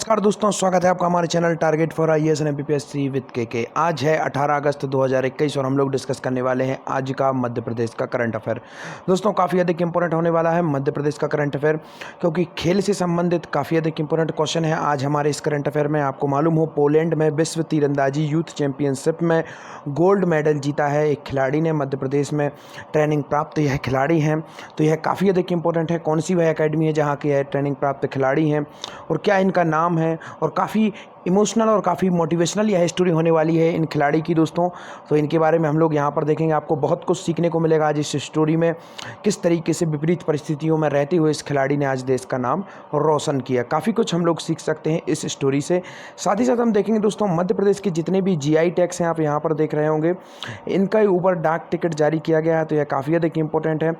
नमस्कार दोस्तों, स्वागत है आपका हमारे channel target for IAS and MPPSC with के। आज है 18 अगस्त 2021 और हम लोग डिस्कस करने वाले हैं आज का मध्य प्रदेश का करंट अफेयर। दोस्तों काफ़ी अधिक इंपॉर्टेंट होने वाला है मध्य प्रदेश का करंट अफेयर, क्योंकि खेल से संबंधित काफ़ी अधिक इंपॉर्टेंट क्वेश्चन है आज हमारे इस करंट अफेयर में। आपको मालूम हो, पोलैंड में विश्व तीरंदाजी यूथ चैंपियनशिप में गोल्ड मेडल जीता है एक खिलाड़ी ने। मध्य प्रदेश में ट्रेनिंग प्राप्त यह खिलाड़ी हैं, तो यह काफ़ी अधिक इंपॉर्टेंट है। कौन सी वह अकेडमी है जहाँ की यह ट्रेनिंग प्राप्त खिलाड़ी हैं और क्या इनका नाम है, और काफ़ी इमोशनल और काफ़ी मोटिवेशनल यह स्टोरी होने वाली है इन खिलाड़ी की दोस्तों। तो इनके बारे में हम लोग यहाँ पर देखेंगे। आपको बहुत कुछ सीखने को मिलेगा आज इस स्टोरी में, किस तरीके से विपरीत परिस्थितियों में रहते हुए इस खिलाड़ी ने आज देश का नाम रोशन किया। काफ़ी कुछ हम लोग सीख सकते हैं इस स्टोरी से। साथ ही साथ हम देखेंगे दोस्तों मध्य प्रदेश के जितने भी जीआई टैग्स हैं, आप यहाँ पर देख रहे होंगे, इनका ऊपर डाक टिकट जारी किया गया है, तो यह काफ़ी अधिक इंपॉर्टेंट है।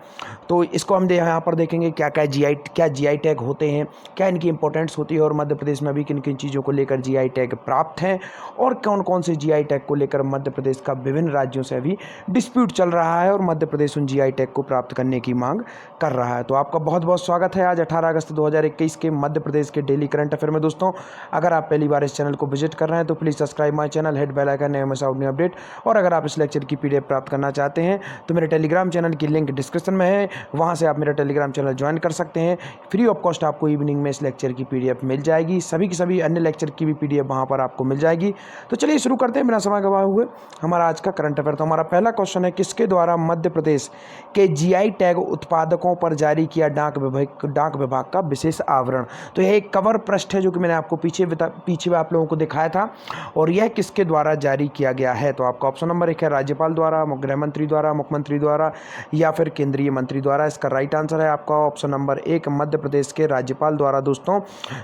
तो इसको हम यहाँ पर देखेंगे क्या जीआई टैग होते हैं, क्या इनकी इंपॉर्टेंस होती है, और मध्य प्रदेश में अभी किन किन चीज़ों को लेकर जीआई टैग प्राप्त हैं, और कौन कौन से जीआई टैग को लेकर मध्य प्रदेश का विभिन्न राज्यों से अभी डिस्प्यूट चल रहा है और मध्य प्रदेश उन जीआई टैग को प्राप्त करने की मांग कर रहा है। तो आपका बहुत बहुत स्वागत है आज 18 अगस्त 2021 के मध्य प्रदेश के डेली करंट अफेयर में। दोस्तों अगर आप पहली बार इस चैनल को विजिट कर रहे हैं तो please subscribe my channel, hit bell icon, हमेशा न्यू अपडेट। और अगर आप इस लेक्चर की पीडीएफ प्राप्त करना चाहते हैं तो मेरे टेलीग्राम चैनल की लिंक डिस्क्रिप्शन में है, वहाँ से आप मेरा टेलीग्राम चैनल ज्वाइन कर सकते हैं। फ्री ऑफ कॉस्ट आपको इवनिंग में इस लेक्चर की पीडीएफ मिल जाएगी, सभी की सभी अन्य लेक्चर की भी पीडीएफ वहाँ पर आपको मिल जाएगी। तो चलिए शुरू करते हैं बिना समय गवाए हुए हमारा आज का करंट अफेयर। तो हमारा पहला क्वेश्चन है, किसके द्वारा मध्य प्रदेश के जीआई टैग उत्पादकों पर जारी किया डाक विभाग का विशेष आवरण। तो यह एक कवर पृष्ठ है जो कि मैंने आपको पीछे आप लोगों को दिखाया था, और यह किसके द्वारा जारी किया गया है। तो आपका ऑप्शन नंबर 1 है राज्यपाल द्वारा, गृह मंत्री द्वारा, मुख्यमंत्री द्वारा, या फिर केंद्रीय मंत्री द्वारा। इसका राइट आंसर है आपका ऑप्शन नंबर 1, मध्य प्रदेश के राज्यपाल द्वारा। दोस्तों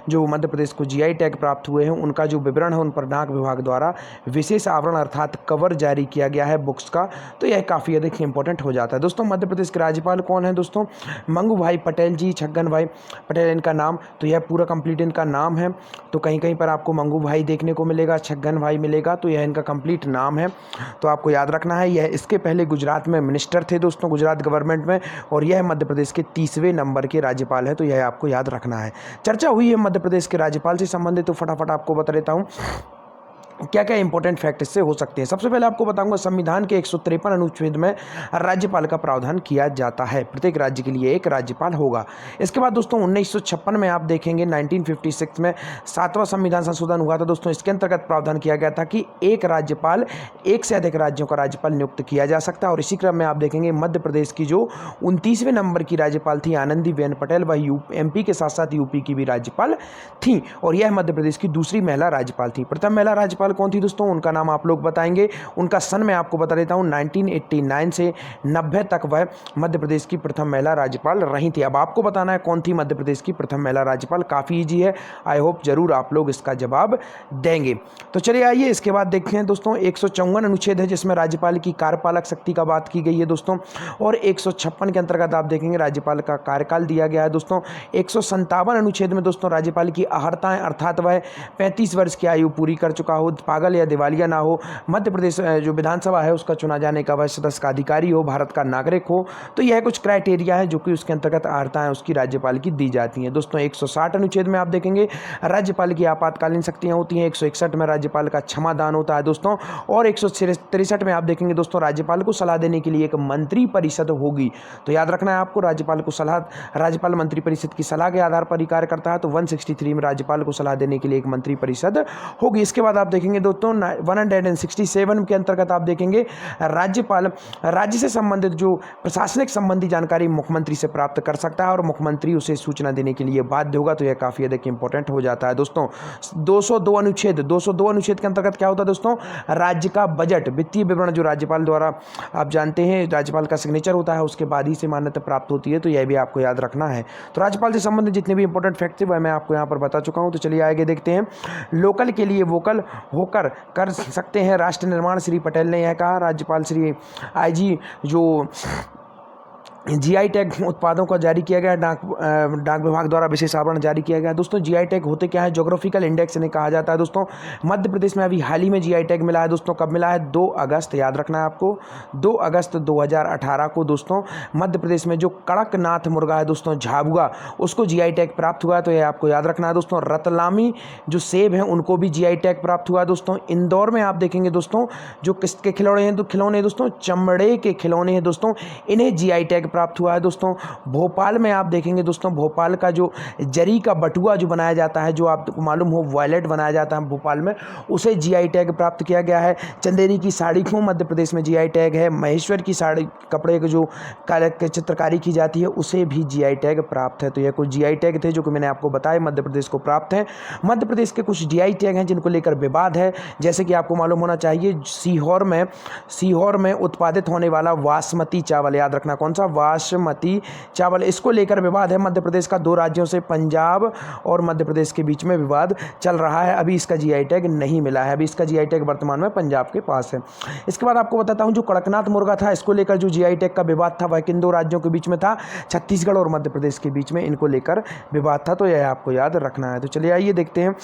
जो मध्य प्रदेश को जीआई टैग प्राप्त हुए हैं उनका जो विवरण है उन पर डाक विभाग द्वारा विशेष आवरण अर्थात कवर जारी किया गया है बुक्स का। तो यह काफ़ी अधिक इंपॉर्टेंट हो जाता है। दोस्तों मध्य प्रदेश के राज्यपाल कौन है दोस्तों? मंगू भाई पटेल जी, छगन भाई पटेल इनका नाम। तो यह पूरा कंप्लीट इनका नाम है। तो कहीं कहीं पर आपको मंगू भाई देखने को मिलेगा, छगन भाई मिलेगा, तो यह इनका कंप्लीट नाम है। तो आपको याद रखना है, यह इसके पहले गुजरात में मिनिस्टर थे दोस्तों, गुजरात गवर्नमेंट में, और यह मध्य प्रदेश के 30वें नंबर के राज्यपाल है। तो यह आपको याद रखना है। चर्चा हुई है मध्य प्रदेश के राज्यपाल से संबंधित, तो फटाफट आपको बता देता हूँ क्या क्या इंपॉर्टेंट फैक्ट इससे हो सकते हैं। सबसे पहले आपको बताऊंगा, संविधान के 153 अनुच्छेद में राज्यपाल का प्रावधान किया जाता है, प्रत्येक राज्य के लिए एक राज्यपाल होगा। इसके बाद दोस्तों 1956 में आप देखेंगे 1956 में 7वां संविधान संशोधन हुआ था दोस्तों। इसके अंतर्गत प्रावधान किया गया था कि एक राज्यपाल एक से अधिक राज्यों का राज्यपाल नियुक्त किया जा सकता है। और इसी क्रम में आप देखेंगे मध्य प्रदेश की जो 29वें नंबर की राज्यपाल थी आनंदीबेन पटेल, वह एमपी के साथ साथ यूपी की भी राज्यपाल थी, और यह मध्य प्रदेश की दूसरी महिला राज्यपाल थी। प्रथम महिला राज्यपाल कौन थी दोस्तों? उनका नाम आप लोग बताएंगे। उनका सन मैं आपको बता देता हूं, 1989 से 90 तक वह मध्य प्रदेश की प्रथम महिला राज्यपाल रही थी। अब आपको बताना है कौन थी मध्य प्रदेश की प्रथम महिला राज्यपाल। काफ़ी ईजी है, आई होप जरूर आप लोग इसका जवाब देंगे। तो चलिए आइए इसके बाद देखते हैं दोस्तों। 154 अनुच्छेद है जिसमें राज्यपाल की कार्यपालक शक्ति का बात की गई है दोस्तों, और 156 के अंतर्गत आप देखेंगे राज्यपाल का कार्यकाल दिया गया है दोस्तों। 157 अनुच्छेद में दोस्तों राज्यपाल की अहर्ताएं, अर्थात वह 35 वर्ष की आयु पूरी कर चुका हो, पागल या दिवालिया ना हो, मध्य प्रदेश जो विधानसभा है उसका चुना जाने का वह सदस्य का अधिकारी हो, भारत का नागरिक हो। तो यह कुछ क्राइटेरिया है जो कि उसके अंतर्गत अहर्ताएं उसकी राज्यपाल की दी जाती हैं दोस्तों। 160 अनुच्छेद में आप देखेंगे राज्यपाल की आपातकालीन शक्तियां होती हैं। 161 में राज्यपाल का क्षमादान होता है दोस्तों, और 163 में आप देखेंगे दोस्तों राज्यपाल को सलाह देने के लिए एक मंत्री परिषद होगी। तो याद रखना है आपको, राज्यपाल मंत्री परिषद की सलाह के आधार पर ही कार्य करता है। तो 163 में राज्यपाल को सलाह देने के लिए एक मंत्री परिषद होगी। इसके बाद आप देखेंगे दोस्तों 167 के अंतर्गत आप देखेंगे राज्यपाल राज्य से संबंधित जो प्रशासनिक संबंधी जानकारी मुख्यमंत्री से प्राप्त कर सकता है, और मुख्यमंत्री उसे सूचना देने के लिए बाध्य होगा। तो यह काफी अधिक इंपॉर्टेंट हो जाता है दोस्तों। 202 अनुच्छेद के अंतर्गत क्या होता है दोस्तों? राज्य का बजट, वित्तीय विवरण जो राज्यपाल द्वारा आप जानते हैं राज्यपाल का सिग्नेचर होता है, उसके बाद ही से मान्यता प्राप्त होती है। तो यह भी आपको याद रखना है। तो राज्यपाल से संबंधित जितने भी इंपॉर्टेंट फैक्ट थे वह मैं आपको यहाँ पर बता चुका हूँ। तो चलिए आगे देखते हैं। लोकल के लिए वोकल होकर कर सकते हैं राष्ट्र निर्माण, श्री पटेल ने यह कहा। राज्यपाल श्री आईजी जो जीआई टैग उत्पादों को जारी किया गया, डाक विभाग द्वारा विशेष आवरण जारी किया गया। दोस्तों जीआई टैग होते क्या है, ज्योग्राफिकल इंडेक्स इन्हें कहा जाता है। दोस्तों मध्य प्रदेश में अभी हाल ही में जीआई टैग मिला है। दोस्तों कब मिला है, 2 अगस्त, याद रखना है आपको, 2 अगस्त 2018 को दोस्तों मध्य प्रदेश में जो कड़कनाथ मुर्गा है दोस्तों, झाबुआ, उसको जीआई टैग प्राप्त हुआ है, तो ये आपको याद रखना है। दोस्तों रतलामी जो सेब हैं उनको भी जीआई टैग प्राप्त हुआ है। दोस्तों इंदौर में आप देखेंगे दोस्तों जो किसके खिलौने हैं, तो खिलौने दोस्तों चमड़े के खिलौने हैं दोस्तों, इन्हें जीआई टैग प्राप्त हुआ है। दोस्तों भोपाल में आप देखेंगे दोस्तों, भोपाल का जो जरी का बटुआ जो बनाया जाता है, जो आपको मालूम हो वॉयलेट बनाया जाता है भोपाल में, उसे जीआई टैग प्राप्त किया गया है। चंदेरी की साड़ी को मध्य प्रदेश में जीआई टैग है। महेश्वर की साड़ी कपड़े के जो चित्रकारी की जाती है उसे भी जीआई टैग प्राप्त है। तो यह कुछ जीआई टैग थे जो कि मैंने आपको बताया मध्य प्रदेश को प्राप्त हैं। मध्य प्रदेश के कुछ जीआई टैग हैं जिनको लेकर विवाद है, जैसे कि आपको मालूम होना चाहिए सीहोर में उत्पादित होने वाला बासमती चावल, याद रखना कौन सा, बासमती चावल, इसको लेकर विवाद है मध्य प्रदेश का। 2 राज्यों से पंजाब और मध्य प्रदेश के बीच में विवाद चल रहा है। अभी इसका जीआई टैग नहीं मिला है, अभी इसका जीआई टैग वर्तमान में पंजाब के पास है। इसके बाद आपको बताता हूं जो कड़कनाथ मुर्गा था, इसको लेकर जो जीआई टैग का विवाद था वह किन 2 राज्यों के बीच में था, छत्तीसगढ़ और मध्य प्रदेश के बीच में इनको लेकर विवाद था। तो यह आपको याद रखना है। तो चलिए आइए देखते हैं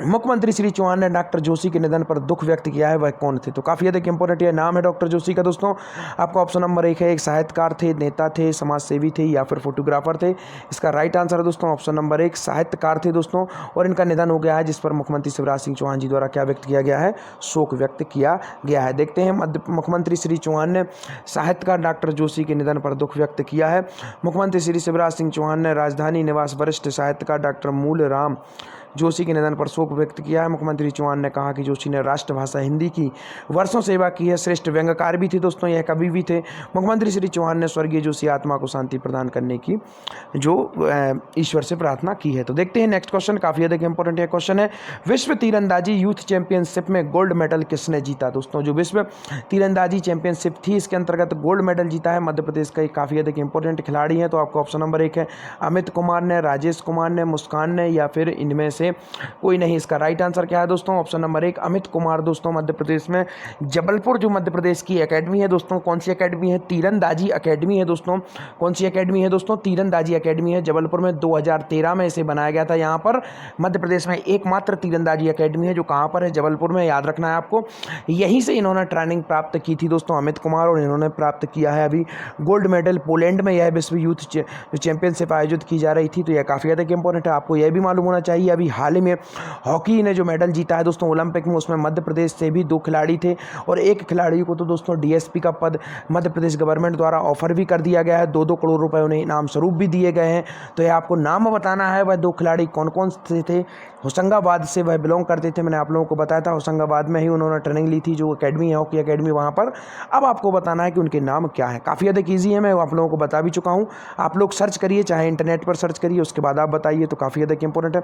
मुख्यमंत्री श्री चौहान ने डॉक्टर जोशी के निधन पर दुख व्यक्त किया है, वह कौन थे। तो काफ़ी अधिक इंपॉर्टेंट यह नाम है डॉक्टर जोशी का। दोस्तों आपको ऑप्शन नंबर 1 है, एक साहित्यकार थे, नेता थे, समाज सेवी थे या फिर फोटोग्राफर थे। इसका राइट आंसर है दोस्तों ऑप्शन नंबर 1, साहित्यकार थे दोस्तों, और इनका निधन हो गया है, जिस पर मुख्यमंत्री शिवराज सिंह चौहान जी द्वारा क्या व्यक्त किया गया है, शोक व्यक्त किया गया है। देखते हैं मुख्यमंत्री श्री चौहान ने साहित्यकार डॉक्टर जोशी के निधन पर दुख व्यक्त किया है। मुख्यमंत्री श्री शिवराज सिंह चौहान ने राजधानी निवास वरिष्ठ साहित्यकार डॉक्टर मूलराम जोशी के निधन पर शोक व्यक्त किया है। मुख्यमंत्री चौहान ने कहा कि जोशी ने राष्ट्रभाषा हिंदी की वर्षों सेवा की है, श्रेष्ठ व्यंग्यकार भी थे दोस्तों, यह कवि भी थे। मुख्यमंत्री श्री चौहान ने स्वर्गीय जोशी आत्मा को शांति प्रदान करने की जो ईश्वर से प्रार्थना की है। तो देखते हैं नेक्स्ट क्वेश्चन, काफ़ी अधिक इंपॉर्टेंट यह क्वेश्चन है। विश्व तीरंदाजी यूथ चैंपियनशिप में गोल्ड मेडल किसने जीता। दोस्तों जो विश्व तीरंदाजी चैंपियनशिप थी इसके अंतर्गत गोल्ड मेडल जीता है मध्य प्रदेश का एक काफ़ी अधिक इंपॉर्टेंट खिलाड़ी है। तो आपको ऑप्शन नंबर 1 है, अमित कुमार ने, राजेश कुमार ने, मुस्कान ने या फिर इनमें से कोई नहीं। इसका राइट आंसर क्या है दोस्तों, ऑप्शन नंबर 1 अमित कुमार। दोस्तों मध्य प्रदेश में जबलपुर जो मध्य प्रदेश की एकेडमी है दोस्तों, कौन सी एकेडमी है, तीरंदाजी एकेडमी है दोस्तों। कौन सी एकेडमी है दोस्तों, तीरंदाजी एकेडमी है। जबलपुर में 2013 में इसे बनाया गया था। यहाँ पर मध्य प्रदेश में एकमात्र तीरंदाजी एकेडमी है जो कहाँ पर है, जबलपुर में, याद रखना है आपको। यहीं से इन्होंने ट्रेनिंग प्राप्त की थी दोस्तों अमित कुमार, और इन्होंने प्राप्त किया है अभी गोल्ड मेडल। पोलैंड में यह विश्व यूथ चैंपियनशिप आयोजित की जा रही थी। तो यह काफ़ी अधिक इंपॉर्टेंट है, आपको यह भी मालूम होना चाहिए अभी हाल ही में हॉकी ने जो मेडल जीता है दोस्तों ओलंपिक में, उसमें मध्य प्रदेश से भी 2 खिलाड़ी थे, और एक खिलाड़ी को तो दोस्तों डीएसपी का पद मध्य प्रदेश गवर्नमेंट द्वारा ऑफर भी कर दिया गया है, 2-2 करोड़ रुपए उन्हें इनाम स्वरूप भी दिए गए हैं। तो ये आपको नाम बताना है, वह 2 खिलाड़ी कौन कौन से थे। होशंगाबाद से वह बिलोंग करते थे, मैंने आप लोगों को बताया था, होशंगाबाद में ही उन्होंने ट्रेनिंग ली थी जो एकेडमी है, हॉकी एकेडमी वहाँ पर। अब आपको बताना है कि उनके नाम क्या है। काफ़ी अधिक ईजी है, मैं आप लोगों को बता भी चुका हूँ। आप लोग सर्च करिए, चाहे इंटरनेट पर सर्च करिए, उसके बाद आप बताइए। तो काफ़ी अधिक इंपॉर्टेंट है।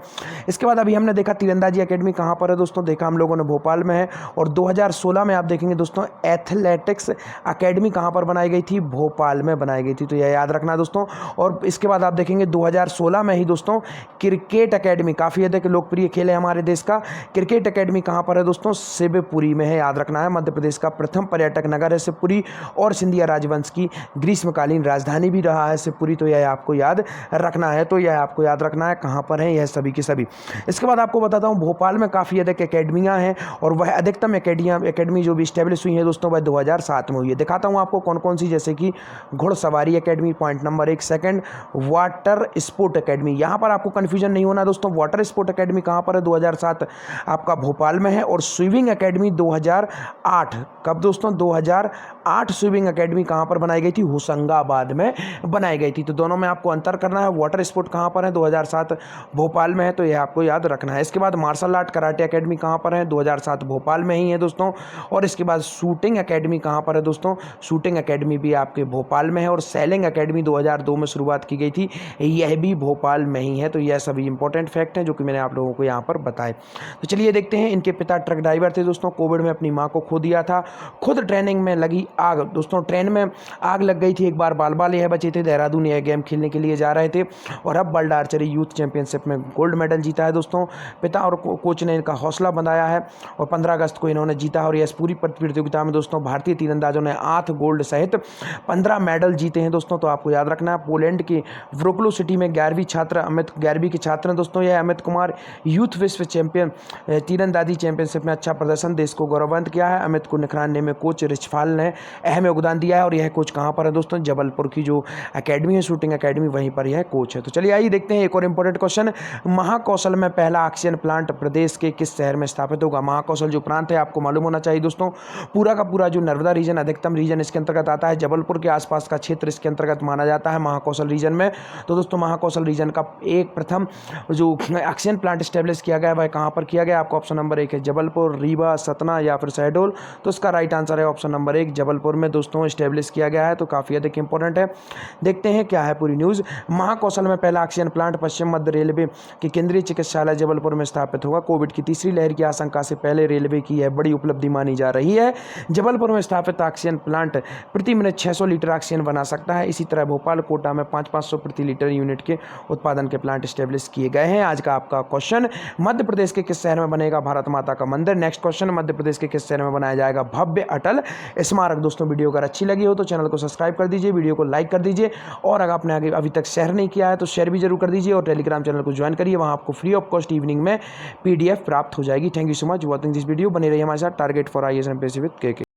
इसके बाद अभी हमने देखा तीरंदाजी एकेडमी कहाँ पर है दोस्तों, देखा हम लोगों ने भोपाल में है। और 2016 में आप देखेंगे दोस्तों एथलेटिक्स एकेडमी कहाँ पर बनाई गई थी, भोपाल में बनाई गई थी। तो यह याद रखना दोस्तों। और इसके बाद आप देखेंगे 2016 में ही दोस्तों क्रिकेट एकेडमी, काफ़ी अधिक लोकप्रिय खेल है हमारे देश का, क्रिकेट एकेडमी कहाँ पर है दोस्तों, शिवपुरी में है, याद रखना है। मध्य प्रदेश का प्रथम पर्यटक नगर है शिवपुरी, और सिंधिया राजवंश की ग्रीष्मकालीन राजधानी भी रहा है शिवपुरी। तो यह आपको याद रखना है। तो यह आपको याद रखना है कहाँ पर है यह सभी के सभी। इसके बाद आपको बताता हूँ भोपाल में काफ़ी अधिक एकेडमियाँ हैं, और वह अधिकतम एकेडमी जो भी स्टैब्लिश हुई है दोस्तों वह 2007 में हुई है। दिखाता हूँ आपको कौन कौन सी, जैसे कि घुड़सवारी academy, point number 1। Second water sport academy, यहाँ पर आपको कन्फ्यूजन नहीं होना दोस्तों, वाटर स्पोर्ट एकेडमी कहाँ पर है, 2007 आपका भोपाल में है। और स्विमिंग एकेडमी 2008, कब दोस्तों, 2008 स्विमिंग एकेडमी कहाँ पर बनाई गई थी, होशंगाबाद में बनाई गई थी। तो दोनों में आपको अंतर करना है। वाटर स्पोर्ट कहाँ पर है, 2007 भोपाल में है, तो यह आपको याद रखना है। इसके बाद मार्शल आर्ट कराटे एकेडमी कहाँ पर है, 2007 भोपाल में ही है दोस्तों। और इसके बाद शूटिंग एकेडमी कहाँ पर है दोस्तों, शूटिंग एकेडमी भी आपके भोपाल में है। और सेलिंग एकेडमी 2002 में शुरुआत की गई थी, यह भी भोपाल में ही है। तो यह सभी इंपॉर्टेंट फैक्ट हैं जो कि मैंने आप लोगों को यहाँ पर बताए। तो चलिए देखते हैं, इनके पिता ट्रक ड्राइवर थे दोस्तों, कोविड में अपनी माँ को खो दिया था। खुद ट्रेनिंग में लगी आग दोस्तों, ट्रेन में आग लग गई थी एक बार, बाल बाल यह बचे थे, देहरादून यह गेम खेलने के लिए जा रहे थे, और अब वर्ल्ड आर्चरी यूथ चैंपियनशिप में गोल्ड मेडल जीता जीता है दोस्तों। पिता और कोच ने इनका हौसला बढ़ाया है और 15 अगस्त को इन्होंने जीता है। और इस पूरी प्रतियोगिता में दोस्तों भारतीय तीरंदाजों ने 8 गोल्ड सहित 15 मेडल जीते हैं दोस्तों। तो आपको याद रखना है, पोलैंड की व्रोक्लो सिटी में 11वीं के छात्र हैं दोस्तों। यह अमित कुमार यूथ विश्व चैंपियन तीरंदाजी चैंपियनशिप में अच्छा प्रदर्शन देश को गौरवान्वित किया है। अमित को निखराने में कोच रिचफाल ने अहम योगदान दिया है। और यह कोच कहाँ पर है दोस्तों? जबलपुर की जो एकेडमी है, शूटिंग एकेडमी, वहीं पर यह कोच है। तो चलिए आइए देखते हैं एक और इंपॉर्टेंट क्वेश्चन। महाकौशल में पहला ऑक्सीजन प्लांट प्रदेश के किस शहर में स्थापित होगा? महाकौशल जो प्रांत है आपको मालूम होना चाहिए दोस्तों, पूरा का पूरा जो नर्मदा रीजन, अधिकतम रीजन इसके अंतर्गत आता है। जबलपुर के आसपास का क्षेत्र इसके अंतर्गत माना जाता है महाकौशल रीजन में। तो दोस्तों महाकौशल रीजन का एक प्रथम जो ऑक्सीजन प्लांट स्टेब्लिश किया गया वह कहाँ पर किया गया? आपको ऑप्शन नंबर 1 है जबलपुर, रीवा, सतना या फिर शहडोल। तो इसका राइट आंसर है ऑप्शन नंबर 1, जबलपुर में दोस्तों स्टेब्लिश किया गया है। तो काफ़ी अधिक इंपॉर्टेंट है। देखते हैं क्या है पूरी न्यूज़। महाकौशल में पहला ऑक्सीजन प्लांट पश्चिम मध्य रेलवे के केंद्रीय चिकित्सालय जबलपुर में स्थापित होगा। कोविड की तीसरी लहर की आशंका से पहले रेलवे की यह बड़ी उपलब्धि मानी जा रही है। जबलपुर में स्थापित ऑक्सीजन प्लांट प्रति मिनट 600 लीटर ऑक्सीजन बना सकता है। इसी तरह भोपाल, कोटा में 500 प्रति लीटर यूनिट के उत्पादन के प्लांट स्टेब्लिश किए गए हैं। आज का आपका क्वेश्चन, मध्य प्रदेश के किस शहर में बनेगा भारत माता का मंदिर? नेक्स्ट क्वेश्चन, मध्य प्रदेश के किस शहर में बनाया जाएगा भव्य अटल स्मारक? दोस्तों वीडियो अगर अच्छी लगी हो तो चैनल को सब्सक्राइब कर दीजिए, वीडियो को लाइक कर दीजिए और अगर आपने अभी तक शेयर नहीं किया है तो शेयर भी जरूर कर दीजिए और टेलीग्राम चैनल को ज्वाइन करिए, वहां आपको फ्री ऑफ कॉस्ट इवनिंग में PDF प्राप्त हो जाएगी। Thank you so much watching this video. बने रहिए हमारे साथ। Target for IAS and MPSC with KK।